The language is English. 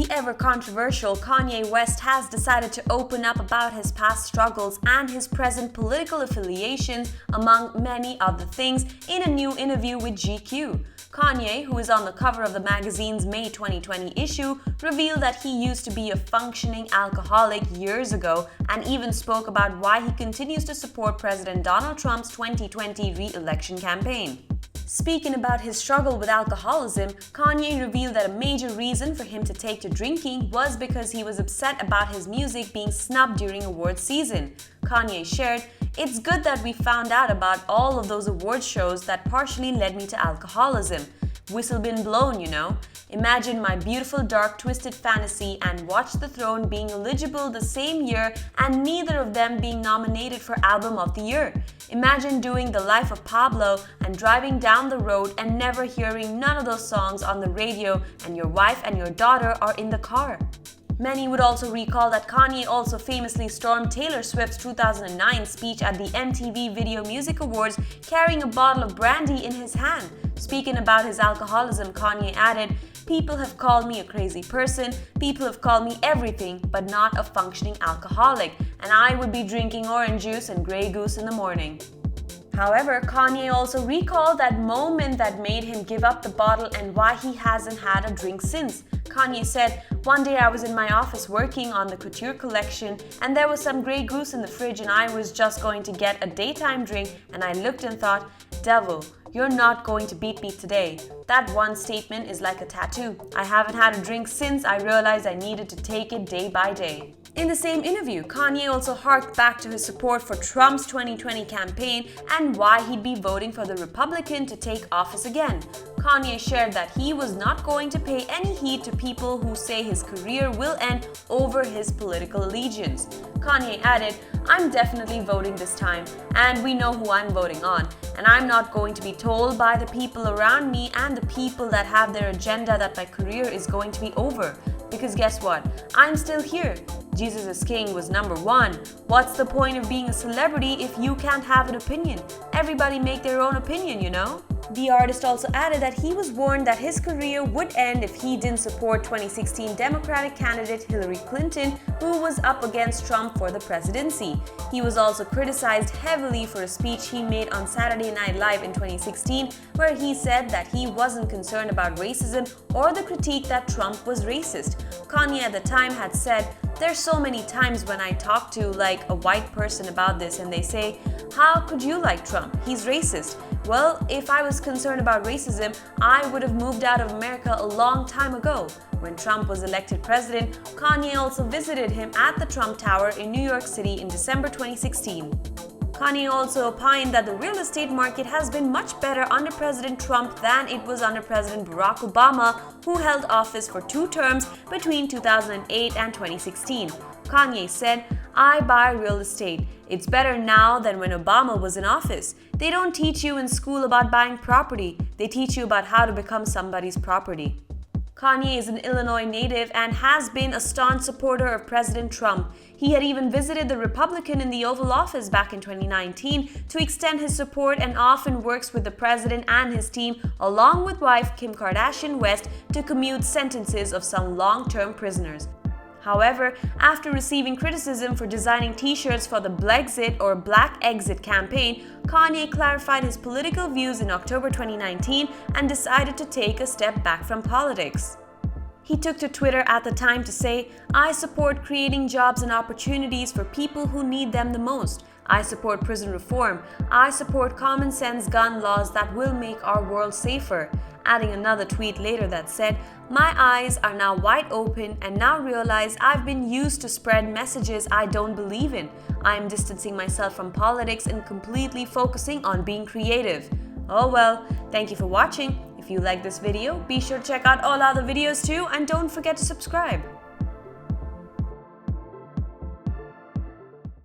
The ever-controversial Kanye West has decided to open up about his past struggles and his present political affiliations, among many other things, in a new interview with GQ. Kanye, who is on the cover of the magazine's May 2020 issue, revealed that he used to be a functioning alcoholic years ago and even spoke about why he continues to support President Donald Trump's 2020 re-election campaign. Speaking about his struggle with alcoholism, Kanye revealed that a major reason for him to take to drinking was because he was upset about his music being snubbed during awards season. Kanye shared, "It's good that we found out about all of those award shows that partially led me to alcoholism. Whistle been blown, you know. Imagine my beautiful dark twisted fantasy and Watch the Throne being eligible the same year and neither of them being nominated for Album of the Year. Imagine doing The Life of Pablo and driving down the road and never hearing none of those songs on the radio and your wife and your daughter are in the car." Many would also recall that Kanye also famously stormed Taylor Swift's 2009 speech at the MTV Video Music Awards carrying a bottle of brandy in his hand. Speaking about his alcoholism, Kanye added, "People have called me a crazy person, people have called me everything but not a functioning alcoholic, and I would be drinking orange juice and Grey Goose in the morning." However, Kanye also recalled that moment that made him give up the bottle and why he hasn't had a drink since. Kanye said, "One day I was in my office working on the couture collection and there was some Grey Goose in the fridge and I was just going to get a daytime drink and I looked and thought, devil, you're not going to beat me today. That one statement is like a tattoo. I haven't had a drink since I realized I needed to take it day by day." In the same interview, Kanye also harked back to his support for Trump's 2020 campaign and why he'd be voting for the Republican to take office again. Kanye shared that he was not going to pay any heed to people who say his career will end over his political allegiance. Kanye added, "I'm definitely voting this time, and we know who I'm voting on, and I'm not going to be told by the people around me and the people that have their agenda that my career is going to be over. Because guess what? I'm still here. Jesus is King was number one. What's the point of being a celebrity if you can't have an opinion? Everybody make their own opinion, you know?" The artist also added that he was warned that his career would end if he didn't support 2016 Democratic candidate Hillary Clinton, who was up against Trump for the presidency. He was also criticized heavily for a speech he made on Saturday Night Live in 2016, where he said that he wasn't concerned about racism or the critique that Trump was racist. Kanye at the time had said, "There's so many times when I talk to like a white person about this and they say, 'How could you like Trump? He's racist.' Well, if I was concerned about racism, I would have moved out of America a long time ago." When Trump was elected president, Kanye also visited him at the Trump Tower in New York City in December 2016. Kanye also opined that the real estate market has been much better under President Trump than it was under President Barack Obama, who held office for 2 terms between 2008 and 2016. Kanye said, "I buy real estate. It's better now than when Obama was in office. They don't teach you in school about buying property. They teach you about how to become somebody's property." Kanye is an Illinois native and has been a staunch supporter of President Trump. He had even visited the Republican in the Oval Office back in 2019 to extend his support and often works with the president and his team, along with wife Kim Kardashian West, to commute sentences of some long-term prisoners. However, after receiving criticism for designing t-shirts for the Blexit or Black Exit campaign, Kanye clarified his political views in October 2019 and decided to take a step back from politics. He took to Twitter at the time to say, "I support creating jobs and opportunities for people who need them the most. I support prison reform. I support common sense gun laws that will make our world safer." Adding another tweet later that said, "My eyes are now wide open and now realize I've been used to spread messages I don't believe in. I am distancing myself from politics and completely focusing on being creative." Oh well, thank you for watching. If you like this video, be sure to check out all other videos too and don't forget to subscribe.